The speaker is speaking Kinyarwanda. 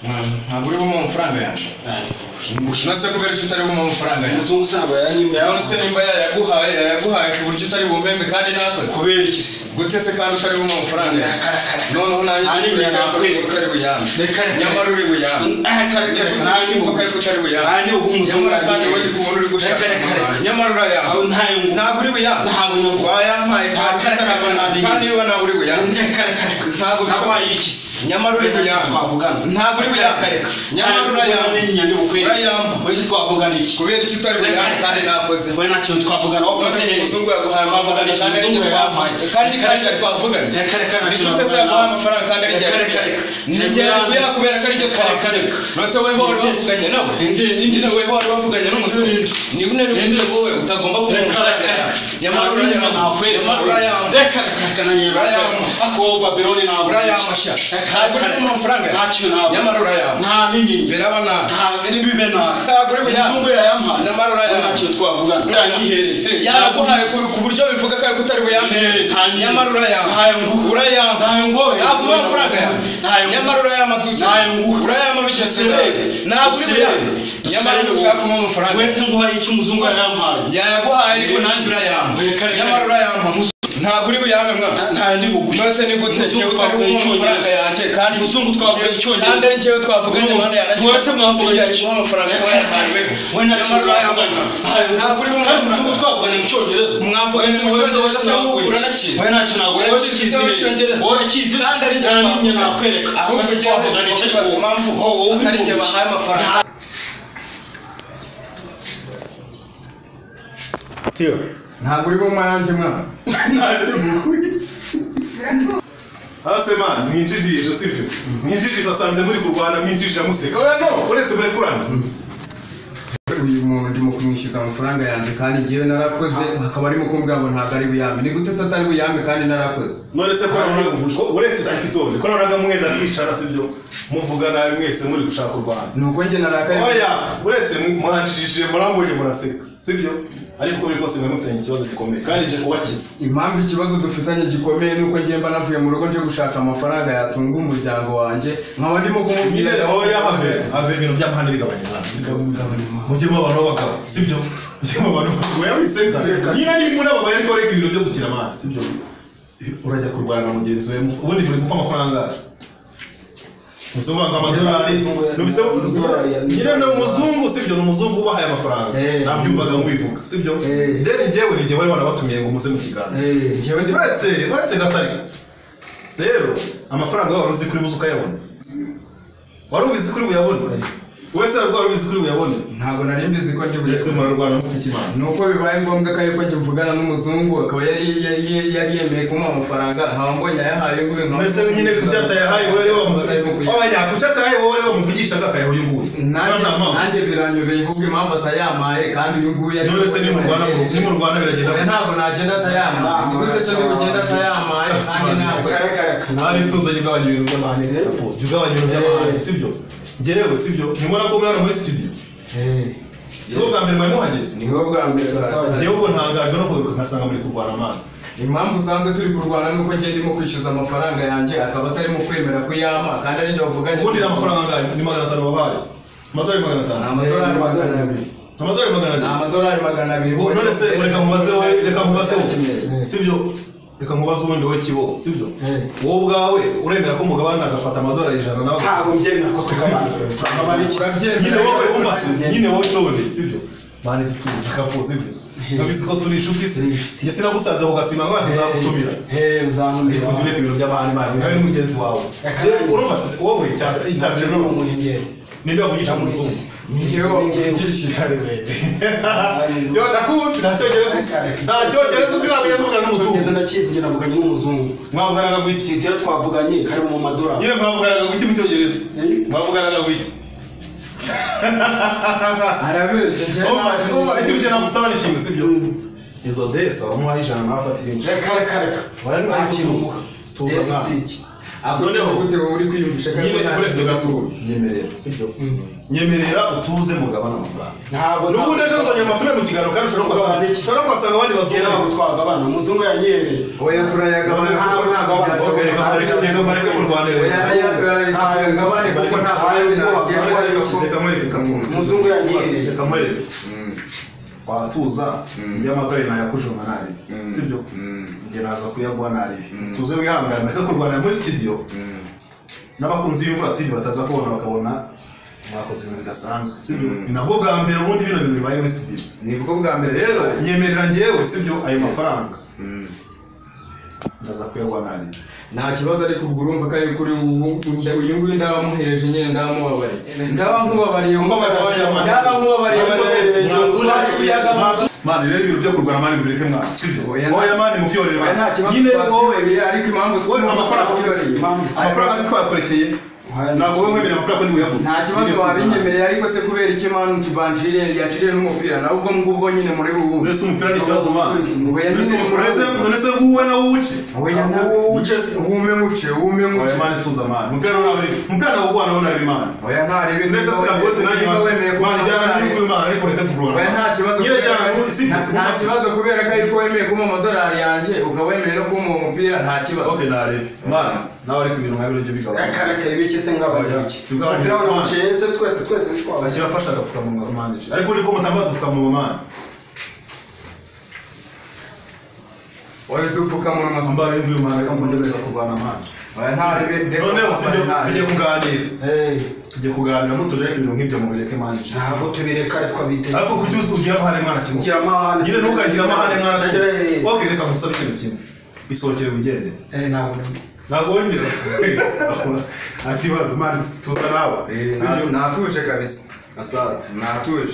ntabwo uri bumuha amafaranga yanjye nase kubera icyo utari bumuha amafaranga yanjye umuzungu usanga yanyimye none se nimba yaguhaye ku buryo utari bumembe kandi nakoze kubera iki se gute se kandi utari bumuha amafaranga yanjye noneho nanjye nakwereka utari buyambe nyamara uri buyambe nanjye mvuga yuko utari buyambe nanjye ubwo umuzungu kandi wari kubona uri gushaka nyamara urayambe ntabwo uri buyambe wayampaye kandi niba nawe uri buyambe ntabwo nabaye iki se nyamara uri buyambe ntabwo uri buyambe nyamara urayambe bose twavugana iki kubera icyo utari buyambe kandi nakoze we nacyo twavugana wakoze umuzungu yaguhaye amafaranga kandi twavugana reka nacyo utazaguha amafaranga kandi ari njye kubera ko ari ryo twavugana nose weho wari wavuganye nawe indi nawe wari wavuganye n'umusore ni bune n'uburyo wowe utagomba kumufata nyamara urayambe reka nanyura ako Babyloni nawe urayamasha ntabwo uri mu mafaranga ntacyo nawe nyamara urayambe nta ninyi birabana nta nibibe nawe ntabwo uri buyambe umuzungu yayampa nyamara urayambe ntacyo twavugana ndanyihereye yaguhaye ku buryo bivuga ko ari utari buyambe nyamara urayambe urayambe ntabwo amafaranga yanjye nyamara urayambe tuzi urayambe bigeze ntabwo uri buyambe nyamara ushaka mu mafaranga wese nguhaye icyo umuzungu yayampaye yaguhaye ariko nanjye urayambe nyamara urayambe ntabwo uri buyambe mwana nta ndi bugusha nose ni gute cyo twavuganye amafaranga yanjye kandi umuzungu twavuganye icyongereza kandi ari cyo twavuganye abandi yanjye wese mwavuganye icyo amafaranga yabaye we nyamara urayambe ntabwo uri kandi umuzungu twavuganye mu cyongereza mwavuganye mu cyongereza se uranakizi we ntacyo ntabwo urakizi urakizi kandi ari njye nakwereka ahubwo twavuganye icyo impamvu wowe ari njye bahaye amafaranga Tio ntabwo uri bumva yanjye mwana Asema mwinjijisha sivyo mwinjijisha sanze muri kurwana mwinjijisha museka oya no uretse muri kurana uyu muntu ndimo kumwishyuza amafaranga yanjye kandi ngiye narakoze akaba arimo kumbwira ngo ntabwo ari buyambe ni gute se atari buyambe kandi narakoze none se ko uretse takitonde ko naraga mwenda kwicara sivyo muvugana mwese muri gushaka kurwana nuko nge narakaye oya uretse muhanjijije murambuye muraseka sivyo ariko biri kose mwemufitanye ikibazo gikomeye kandi je kubakiza impamvu ikibazo dufitanye gikomeye nuko ngiye mba navuye mu rugo nje gushaka amafaranga yatunga umuryango wanjye nkaba ndimo kumubwira oya have ibintu by'amahane bigabanya sivyo mujye abantu bakaba sibyo mujye abantu oya wisense nyina ni muri aba bari koreka ibintu byo gukira amahane sibyo urajya kurwana na mugenzi we ubundi muri gupfa amafaranga musoma amadolari nubise nyine no muzungu sibyo no muzungu ubahaye amafaranga nabyumvaga ngo bivuga sibyo deni ngewe ni ngewe bari batumiye ngo muze mu kigana ngewe ndi baretse gatari rero amafaranga wari uzi kuri buzuka yabona wari ubizi kuri buyabona wese rwari ubizi kuri buyabona ntabwo nari mbizi ko ndi wese murarwana mufite imana nuko bibaye ngombwa ko ariko nje mvugana n'umuzungu akaba yari yemeye kumuha amafaranga nkaba mbonye ayahaye ngo nka mbese nyine kucyatayahaye wowe oya kucyatayahaye wowe bamuvugisha gakayaho uyu nguyu nanjye biranyureye ahubwo impamvu atayamaye kandi uyu nguyu yari wese ni mu Rwanda biragenda ntabwo nagenda atayamaye ni gute se ntibugenda atayamaye kandi ntabwo ntari tuzanye ugabanya ibintu by'amahane ugabanya ibintu by'amahane sibyo ngerewe sibyo nimubona ko muri muri studio sibo bwa mbere mwari muhageze niho bwa mbere niho ubwo ntangajwe no kugaruka nkasanga muri kurwana amana impamvu usanze turi kurwana nuko ngiye ndimo kwishyuza amafaranga yanjye akaba atarimo kwemera kuyama kandi ari njye wavuganye ubundi amafaranga angahe ni 500 wabaye amadolari 500 amadolari 200 none se reka mubaze sibyo reka mubaze ubundi wowe kibo sibyo wowe ubwawe uremera ko umugabane agafata amadolari 100 nawe ntabwo mbyemera ko nyine wowe tone sibyo mane tutuzi kapo sibyo nabizi ko turi inshuti se njye sinagusanze ku gasima ngo azagutumira uzantumira kugura ibintu by'amahane mane nawe mugenzi wawe urumva wowe icyaje no mu muhengeri ninde wavugisha mu nzu niyo ngishikare cyo takuzi ntacyongereza uzirabuye zivugana n'umuzungu ngeze ndakizi nge navuganye n'umuzungu mwavuganaga gwiki ibyo twavuganye kari mu madolari nyine mwavuganaga gwiki mu cyongereza mwavuganaga gwiki arabese nje icyo byo nagusaba ni kimwe sibyo izo desa umuha ijana nafatira inje reka wari ari kintu tuza noneho gute uri kwiyumvisha kandi uretse gato nyemerera sibyo nyemerera utuze mugabana amafaranga ntabwo n'ubundi ejo nzongera amatume mu kiganiro kandi ushobora kwasanga abandi bazungu nabo twagabana umuzungu yanyere oya turayagabana ntabwo reka mareke mu Rwanda rero turayagabana kuko ntabwo umuzungu yanyere kamwereke watuza y'amadorari nayakujoma nabi sibyo nge naza kuyagwa nabi tuze wihangana reka kurwana muri studio n'abakunzi b'imvura tsindi bataza kubona bakabona mwakoze ibintu bidasanzwe sibyo ni nabwo bwa mbere ubundi bino bintu bibaye muri studio ni bwo bwa mbere rero nyemerera ngewe sibyo ayo mafaranga ndaza kuyagwa nabi nta kibazo ariko ubwo urumva ko ari kuri uyu nguyu ndabamuhereje nyine ndamubabariye ndabamubabariye mani rero ibintu byo kurwana mani bireke mwana sibyo oya mani mupyorere nyine wowe ariko impamvu amafaranga twakorekeye ntabwo wowe mwemera amafaranga ni uyabona nta kibazo wabinyemereye ariko se kubera iki manu kibanjire yaciriye n'umupira nawe ubwo nyine muri ubu uretse umupira ni ikibazo mani uretse wowe na wowe uce oya na wowe uce wume muce oya mani tuza mani umupira nawe ubwana nawe nari mani oya nta ribi uretse sira bose nawe mani jyana n'uyu mwana ariko reka tukurwana oya nta kibazo kubera ko ariko wemeye kuma amadolari yanjye ukawemeye no kuma umupira nta kibazo okay narebe mani nawe ariko ibintu nkabyo byo bigaba akaraka ibiki se ngabanya tugabanya n'umuceze twese twaba kirafasha agafuka mu manje ariko niko mutamba dufuka mu manje oya dupfuka mu masamba y'uyu mwana kamujye kurwana manje noneho tujye kuganira tujye kuganira mutuje ibintu nk'ibyo mu bireke manje ntabwo tubireka ariko bite ariko kuki ugira amahane mwana kimwe ugira amahane nyine ntukagira amahane mwana okay reka musabe ikintu kimwe isokere wigende ntabwo wongera akibazo mani tuza nawe natuje kabisa asante natuje